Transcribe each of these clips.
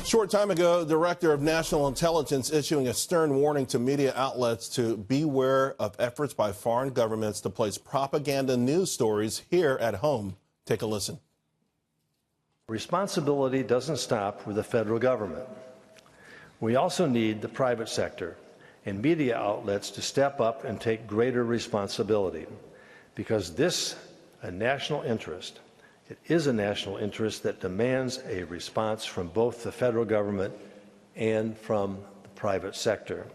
Short time ago, Director of National Intelligence issuing a stern warning to media outlets to beware of efforts by foreign governments to place propaganda news stories here at home. Take a listen. Responsibility doesn't stop with the federal government. We also need the private sector and media outlets to step up and take greater responsibility, because this a national interest. It is a national interest that demands a response from both the federal government and from the private sector.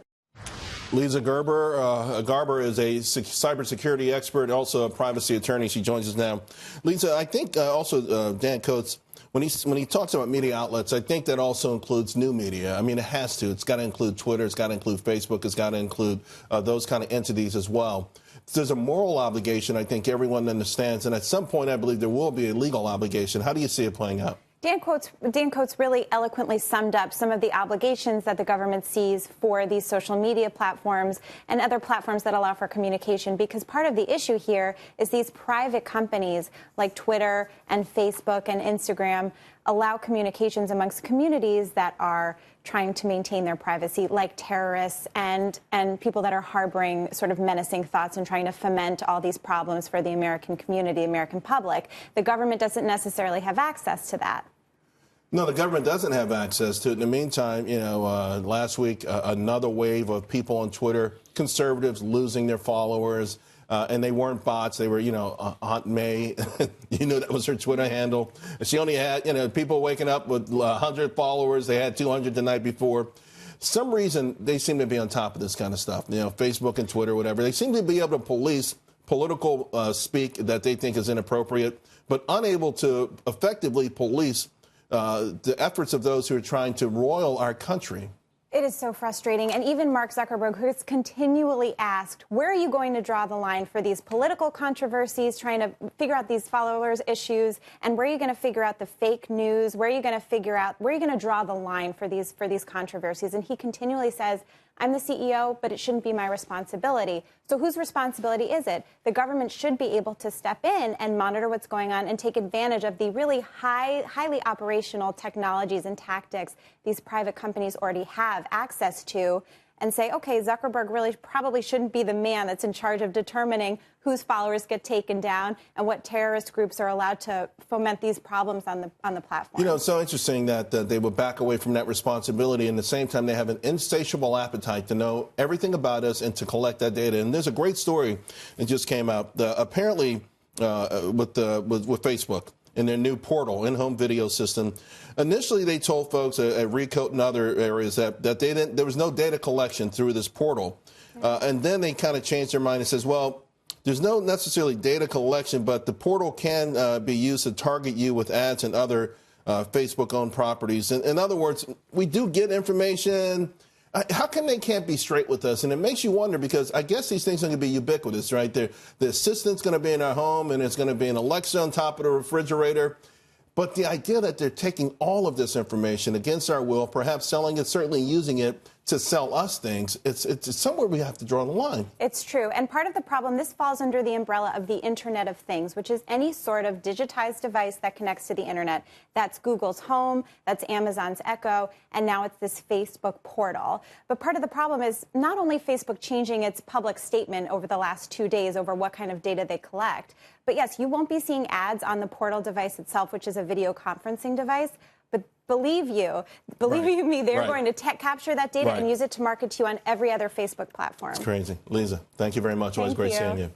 Leeza Garber is a cybersecurity expert, also a privacy attorney. She joins us now. Leeza, I think also Dan Coates, when he talks about media outlets, I think that also includes new media. I mean, it has to. It's got to include Twitter. It's got to include Facebook. It's got to include those kind of entities as well. There's a moral obligation, I think everyone understands, and at some point I believe there will be a legal obligation. How do you see it playing out? Dan Coates really eloquently summed up some of the obligations that the government sees for these social media platforms and other platforms that allow for communication, because part of the issue here is these private companies like Twitter and Facebook and Instagram allow communications amongst communities that are trying to maintain their privacy, like terrorists and people that are harboring sort of menacing thoughts and trying to foment all these problems for the American community, American public. The government doesn't necessarily have access to that. No, the government doesn't have access to it. In the meantime, last week, another wave of people on Twitter, conservatives losing their followers, and they weren't bots. They were, Aunt May, that was her Twitter handle. She only had, people waking up with 100 followers. They had 200 the night before. Some reason they seem to be on top of this kind of stuff, Facebook and Twitter, whatever. They seem to be able to police political speak that they think is inappropriate, but unable to effectively police the efforts of those who are trying to roil our country. It is so frustrating. And even Mark Zuckerberg, who is continually asked, where are you going to draw the line for these political controversies, trying to figure out these followers' issues, and where are you going to figure out the fake news? Where are you going to draw the line for these controversies? And he continually says, I'm the CEO, but it shouldn't be my responsibility. So whose responsibility is it? The government should be able to step in and monitor what's going on and take advantage of the really highly operational technologies and tactics these private companies already have access to, and say, okay, Zuckerberg really probably shouldn't be the man that's in charge of determining whose followers get taken down and what terrorist groups are allowed to foment these problems on the platform. It's so interesting that they would back away from that responsibility, and at the same time they have an insatiable appetite to know everything about us and to collect that data. And there's a great story that just came out. Apparently, with Facebook in their new portal, in-home video system. Initially, they told folks at Recode and other areas that there was no data collection through this portal. And then they kind of changed their mind and says, well, there's no necessarily data collection, but the portal can be used to target you with ads and other Facebook-owned properties. In other words, we do get information. How come they can't be straight with us? And it makes you wonder, because I guess these things are going to be ubiquitous, right? The assistant's going to be in our home, and it's going to be an Alexa on top of the refrigerator. But the idea that they're taking all of this information against our will, perhaps selling it, certainly using it to sell us things, it's somewhere we have to draw the line. It's true. And part of the problem, this falls under the umbrella of the Internet of Things, which is any sort of digitized device that connects to the Internet. That's Google's Home, that's Amazon's Echo, and now it's this Facebook portal. But part of the problem is not only Facebook changing its public statement over the last 2 days over what kind of data they collect, but yes, you won't be seeing ads on the portal device itself, which is a video conferencing device. But believe you me, they're going to capture that data and use it to market to you on every other Facebook platform. It's crazy. Leeza, thank you very much. Always great seeing you.